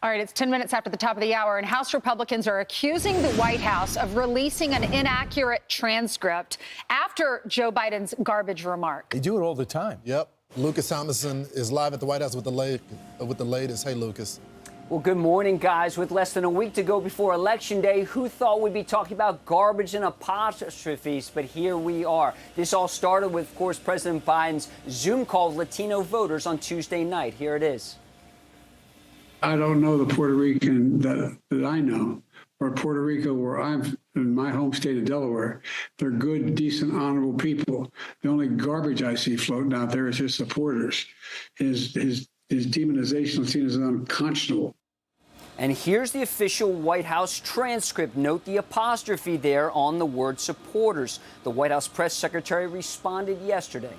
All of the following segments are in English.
All right, it's 10 minutes after the top of the hour, and House Republicans are accusing the White House of releasing an inaccurate transcript after Joe Biden's garbage remark. They do it all the time. Yep. Lucas Tomlinson is live at the White House with the latest. Hey, Lucas. Well, good morning, guys. With less than a week to go before Election Day, who thought we'd be talking about garbage and apostrophes? But here we are. This all started with, of course, President Biden's Zoom call with Latino voters on Tuesday night. Here it is. I don't know the Puerto Rican that I know, or Puerto Rico, where I'm in my home state of Delaware. They're good, decent, honorable people. The only garbage I see floating out there is his supporters. His demonization is seen as unconscionable. And here's the official White House transcript. Note the apostrophe there on the word supporters. The White House press secretary responded yesterday.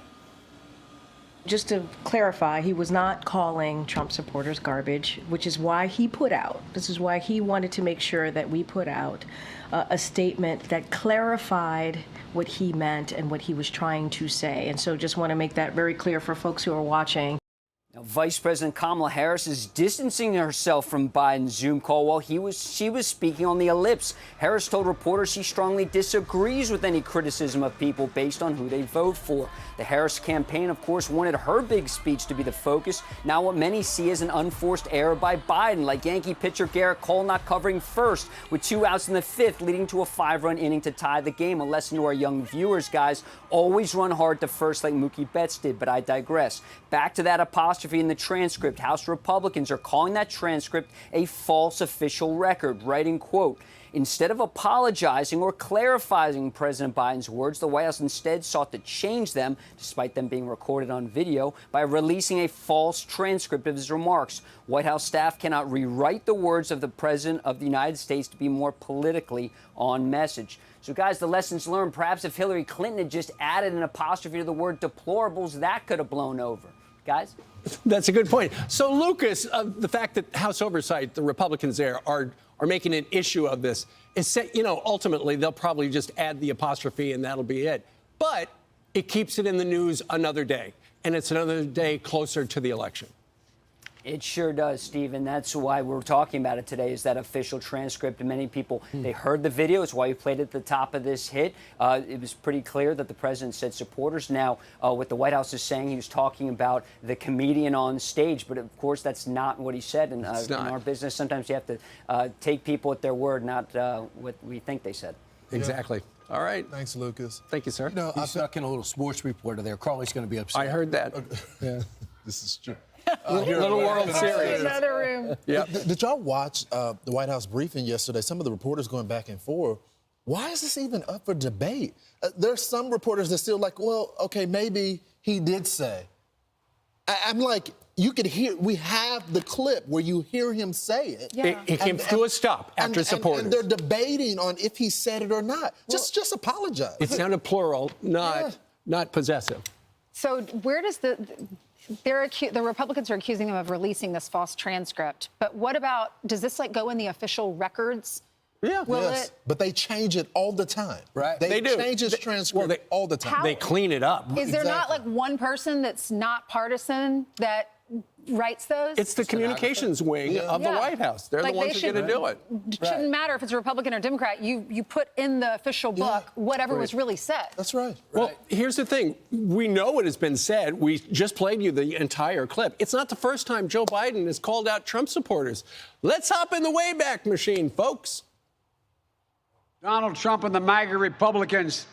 Just to clarify, he was not calling Trump supporters garbage, which is why he put out, this is why he wanted to make sure that we put out a statement that clarified what he meant and what he was trying to say. And so just want to make that very clear for folks who are watching. Now, Vice President Kamala Harris is distancing herself from Biden's Zoom call while she was speaking on the ellipse. Harris told reporters she strongly disagrees with any criticism of people based on who they vote for. The Harris campaign, of course, wanted her big speech to be the focus. Now what many see as an unforced error by Biden, like Yankee pitcher Garrett Cole not covering first with 2 outs in the 5th, leading to a 5-run inning to tie the game. A lesson to our young viewers, guys. Always run hard to first like Mookie Betts did, but I digress. Back to that apostrophe in the transcript. House Republicans are calling that transcript a false official record, writing, quote, instead of apologizing or clarifying President Biden's words, the White House instead sought to change them, despite them being recorded on video, by releasing a false transcript of his remarks. White House staff cannot rewrite the words of the President of the United States to be more politically on message. So, guys, the lessons learned. Perhaps if Hillary Clinton had just added an apostrophe to the word deplorables, that could have blown over. Guys? That's a good point. So, Lucas, the fact that House Oversight, the Republicans there, are making an issue of this, is, ultimately they'll probably just add the apostrophe and that'll be it. But it keeps it in the news another day, and it's another day closer to the election. It sure does, Steve, and that's why we're talking about it today, is that official transcript. And many people, they heard the video. It's why we played it at the top of this hit. It was pretty clear that the president said supporters. Now, what the White House is saying, he was talking about the comedian on stage. But, of course, that's not what he said. And in our business, sometimes you have to take people at their word, not what we think they said. Exactly. All right. Thanks, Lucas. Thank you, sir. I snuck in a little sports reporter there. Carly's going to be upset. I heard that. Yeah, this is true. Little World Series. Another room. Yeah. Did y'all watch the White House briefing yesterday? Some of the reporters going back and forth. Why is this even up for debate? There's some reporters that still like, well, okay, maybe he did say. I'm like, you could hear, we have the clip where you hear him say it. Yeah. He came to a stop after supporters. And they're debating on if he said it or not. Just apologize. It sounded plural, not possessive. So where does the Republicans are accusing them of releasing this false transcript. But what about, does this go in the official records? Yeah. Yes, but they change it all the time. Right. They do. change his transcript all the time. They clean it up. Is there not one person that's not partisan that writes those? It's the communications wing of the White House. They're the ones who are going to do it. It shouldn't matter if it's a Republican or Democrat. You put in the official book whatever was really said. That's right. Well, here's the thing. We know what has been said. We just played you the entire clip. It's not the first time Joe Biden has called out Trump supporters. Let's hop in the Wayback Machine, folks. Donald Trump and the MAGA Republicans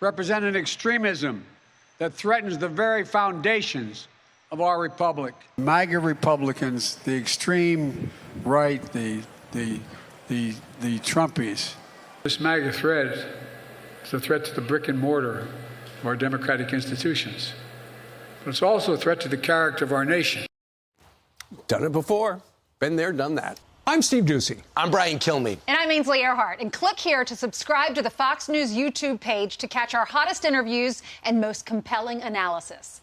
represent an extremism that threatens the very foundations of our republic. MAGA Republicans, the extreme right, the Trumpies. This MAGA threat is a threat to the brick and mortar of our democratic institutions. But it's also a threat to the character of our nation. Done it before. Been there, done that. I'm Steve Ducey. I'm Brian Kilmeade. And I'm Ainsley Earhart. And click here to subscribe to the Fox News YouTube page to catch our hottest interviews and most compelling analysis.